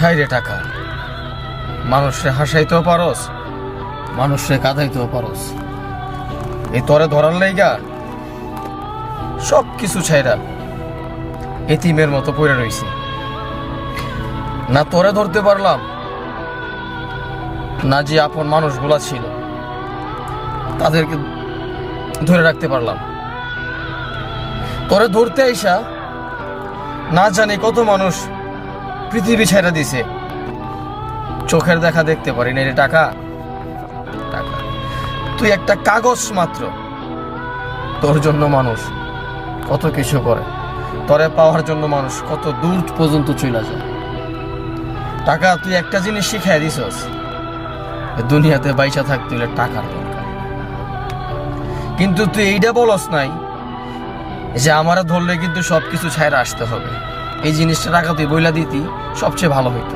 High রে টাকা, মানুষে হাসাইতেও পারস, মানুষে কাঁদাইতেও পারস। এই তরে ধরার লাইগা সব কিছু ছাইরা এতিমের মতো পড়ে রইছি। না তোরে ধরতে পারলাম, না যে আপন মানুষগুলা ছিল তাদেরকে ধরে রাখতে পারলাম। তোরে ধরতে আইসা না জানি কত মানুষ পৃথিবী ছেড়ে দিছে। চোখের দেখা দেখতে পারি না রে টাকা। টাকা তুই একটা কাগজ মাত্র, তোর জন্য মানুষ কত কিছু করে, তোরে পাওয়ার জন্য মানুষ কত দূর পর্যন্ত চলে যায়। টাকা তুই একটা জিনিস শিখাই দিছস, দুনিয়াতে বাইচা থাকতে হলে টাকার দরকার। কিন্তু তুই এইটা বলস নাই যে আমারা ধরলে কিন্তু সবকিছু ছাইরা আসতে হবে। এই জিনিসটা টাকা তুই বইলা দিতি সবচেয়ে ভালো হইতো।